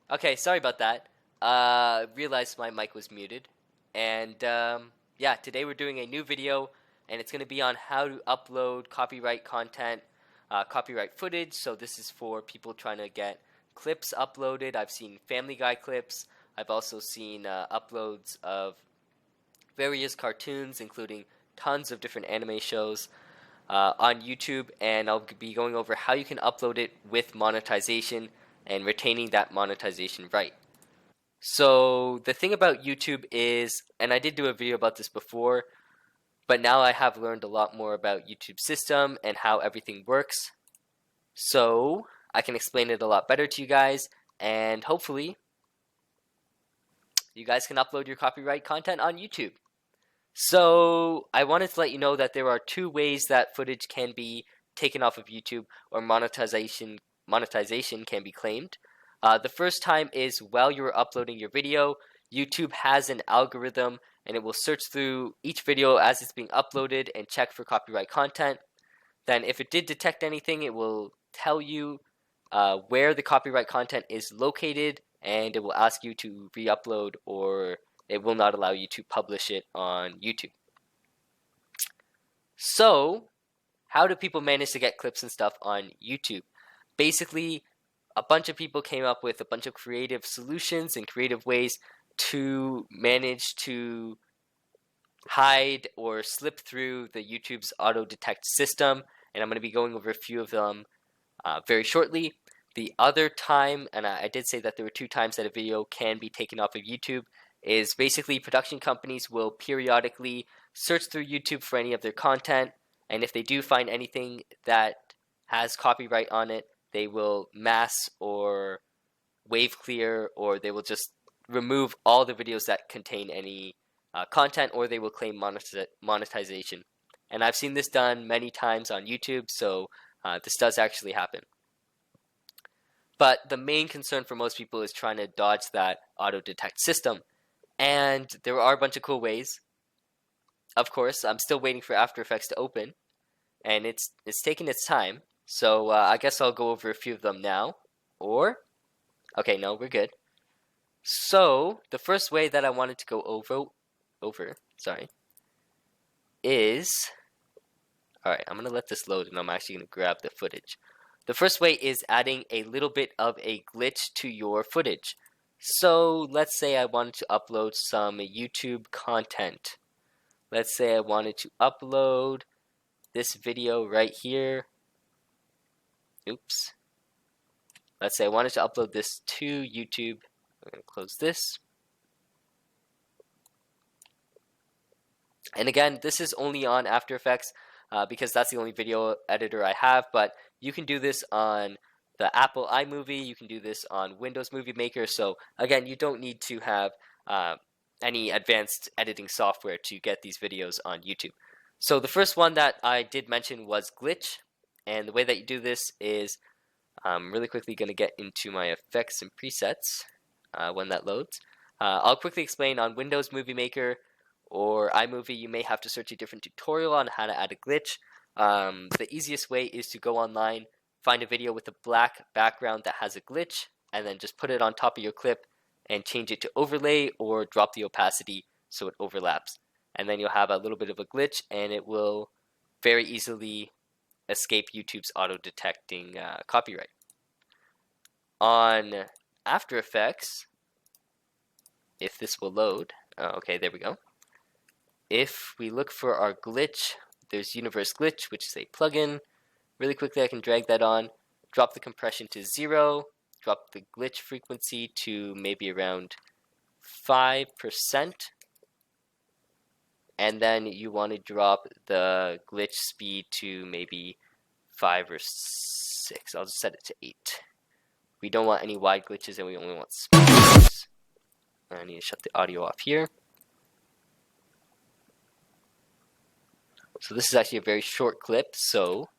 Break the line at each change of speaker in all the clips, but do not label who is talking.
Okay, sorry about that. Realized my mic was muted. And yeah, today we're doing a new video, and it's going to be on how to upload copyright content, copyright footage. So this is for people trying to get clips uploaded. I've seen Family Guy clips. I've also seen uploads of various cartoons, including tons of different anime shows on YouTube, and I'll be going over how you can upload it with monetization and retaining that monetization right. So the thing about YouTube is, and I did do a video about this before, but now I have learned a lot more about YouTube's system and how everything works. So I can explain it a lot better to you guys, and hopefully you guys can upload your copyright content on YouTube. So I wanted to let you know that there are two ways that footage can be taken off of YouTube or monetization can be claimed. The first time is while you're uploading your video, YouTube has an algorithm and it will search through each video as it's being uploaded and check for copyright content. Then if it did detect anything, it will tell you where the copyright content is located, and it will ask you to re-upload, or it will not allow you to publish it on YouTube. So how do people manage to get clips and stuff on YouTube? Basically, a bunch of people came up with a bunch of creative solutions and creative ways to manage to hide or slip through the YouTube's auto detect system, and I'm going to be going over a few of them very shortly. The other time, and I did say that there were two times that a video can be taken off of YouTube, is basically production companies will periodically search through YouTube for any of their content, and if they do find anything that has copyright on it, they will mask or wave clear, or they will just remove all the videos that contain any content, or they will claim monetization. And I've seen this done many times on YouTube, so this does actually happen. But the main concern for most people is trying to dodge that auto detect system. And there are a bunch of cool ways. Of course, I'm still waiting for After Effects to open, and it's taking its time. So I guess I'll go over a few of them now. Or, okay, no, we're good. So the first way that I wanted to go over, is, all right, I'm gonna let this load, and I'm actually gonna grab the footage. The first way is adding a little bit of a glitch to your footage. So let's say I wanted to upload some YouTube content. Let's say I wanted to upload this video right here. Oops. Let's say I wanted to upload this to YouTube. I'm going to close this. And again, this is only on After Effects because that's the only video editor I have, but you can do this on the Apple iMovie, you can do this on Windows Movie Maker, so again, you don't need to have any advanced editing software to get these videos on YouTube. So the first one that I did mention was glitch, and the way that you do this is I'm really quickly going to get into my effects and presets when that loads. I'll quickly explain on Windows Movie Maker or iMovie. You may have to search a different tutorial on how to add a glitch. The easiest way is to go online, find a video with a black background that has a glitch, and then just put it on top of your clip and change it to overlay or drop the opacity so it overlaps. And then you'll have a little bit of a glitch, and it will very easily escape YouTube's auto-detecting copyright. On After Effects, if this will load, okay, there we go. If we look for our glitch, there's Universe Glitch, which is a plugin. Really quickly, I can drag that on, drop the compression to 0, drop the glitch frequency to maybe around 5%, and then you want to drop the glitch speed to maybe 5 or 6. I'll just set it to 8. We don't want any wide glitches, and we only want small glitches. I need to shut the audio off here. So this is actually a very short clip, so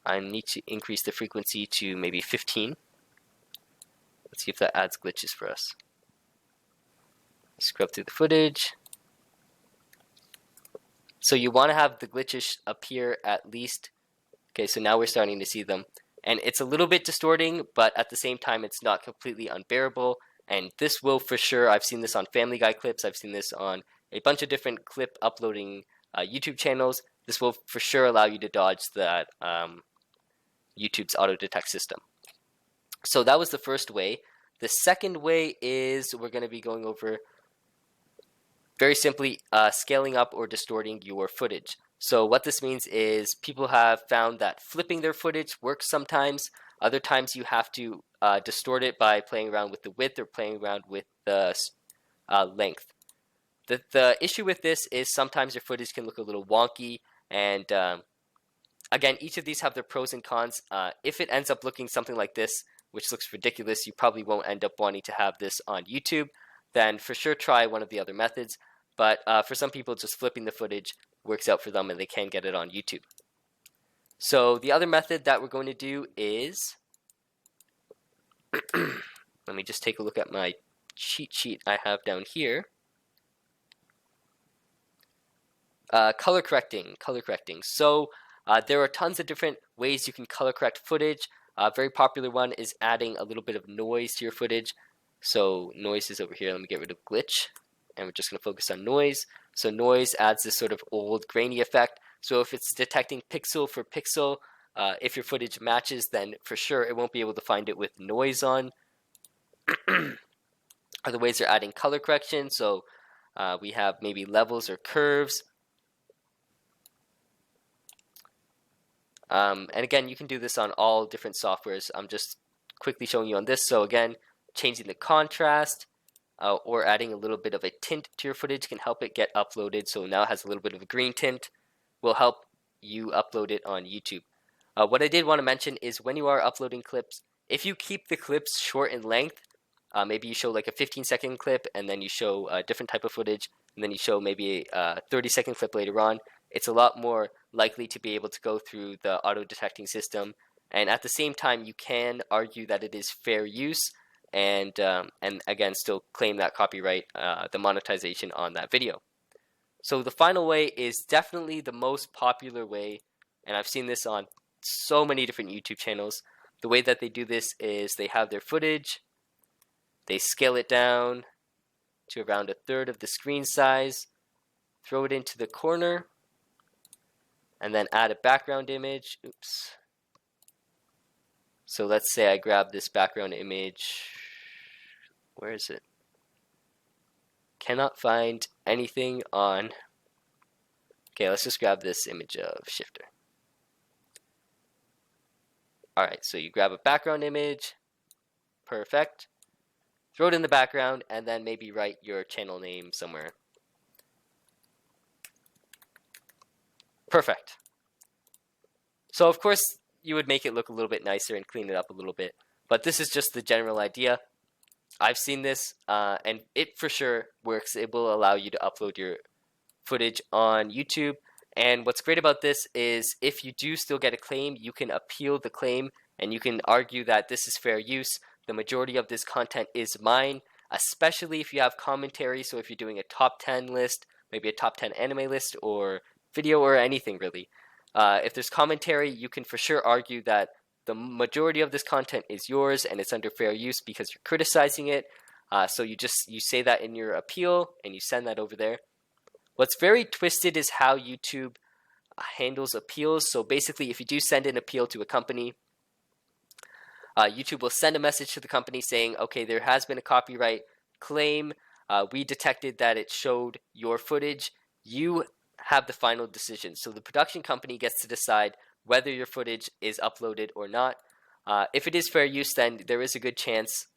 I need to increase the frequency to maybe 15. Let's see if that adds glitches for us. Scrub through the footage. So you want to have the glitches appear at least. Okay, so now we're starting to see them. And it's a little bit distorting, but at the same time, it's not completely unbearable. And this will for sure, I've seen this on Family Guy clips, I've seen this on a bunch of different clip uploading YouTube channels. This will for sure allow you to dodge that YouTube's auto detect system. So that was the first way. The second way is we're going to be going over very simply scaling up or distorting your footage. So what this means is people have found that flipping their footage works sometimes. Other times you have to distort it by playing around with the width or playing around with the length. The issue with this is sometimes your footage can look a little wonky, and again, each of these have their pros and cons. If it ends up looking something like this, which looks ridiculous, you probably won't end up wanting to have this on YouTube, then for sure try one of the other methods. But for some people, just flipping the footage works out for them and they can get it on YouTube. So the other method that we're going to do is, let me just take a look at my cheat sheet I have down here. Color correcting. So there are tons of different ways you can color correct footage. A very popular one is adding a little bit of noise to your footage. So noise is over here. Let me get rid of glitch. And we're just going to focus on noise. So noise adds this sort of old grainy effect. So if it's detecting pixel for pixel, if your footage matches, then for sure it won't be able to find it with noise on. Other ways are adding color correction. So we have maybe levels or curves. And again, you can do this on all different softwares. I'm just quickly showing you on this. So again, changing the contrast or adding a little bit of a tint to your footage can help it get uploaded. So now it has a little bit of a green tint. Will help you upload it on YouTube. What I did want to mention is when you are uploading clips, if you keep the clips short in length, maybe you show like a 15-second clip and then you show a different type of footage and then you show maybe a 30-second clip later on, it's a lot more likely to be able to go through the auto-detecting system. And at the same time, you can argue that it is fair use and again, still claim that copyright, the monetization on that video. So the final way is definitely the most popular way, and I've seen this on so many different YouTube channels. The way that they do this is they have their footage, they scale it down to around 1/3 of the screen size, throw it into the corner, and then add a background image. Oops. So let's say I grab this background image. Where is it? Cannot find anything on. Okay, let's just grab this image of Shifter. Alright, so you grab a background image. Perfect. Throw it in the background and then maybe write your channel name somewhere. Perfect. So of course you would make it look a little bit nicer and clean it up a little bit, but this is just the general idea. I've seen this and it for sure works. It will allow you to upload your footage on YouTube. And what's great about this is if you do still get a claim, you can appeal the claim and you can argue that this is fair use. The majority of this content is mine, especially if you have commentary. So if you're doing a top 10 list, maybe a top 10 anime list or video or anything really. If there's commentary, you can for sure argue that the majority of this content is yours and it's under fair use because you're criticizing it. So you say that in your appeal and you send that over there. What's very twisted is how YouTube handles appeals. So basically, if you do send an appeal to a company, YouTube will send a message to the company saying, okay, there has been a copyright claim. We detected that it showed your footage. You have the final decision. So the production company gets to decide whether your footage is uploaded or not. If it is fair use, then there is a good chance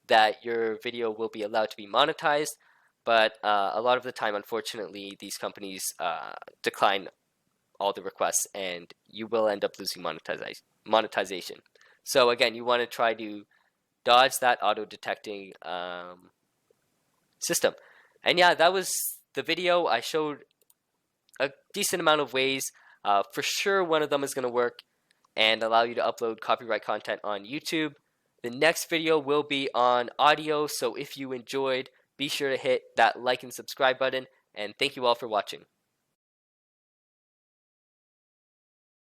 that your video will be allowed to be monetized. But a lot of the time, unfortunately, these companies decline all the requests and you will end up losing monetization. So again, you want to try to dodge that auto-detecting system. And yeah, that was the video. I showed a decent amount of ways. For sure, one of them is going to work and allow you to upload copyright content on YouTube. The next video will be on audio, so if you enjoyed, be sure to hit that like and subscribe button, and thank you all for watching.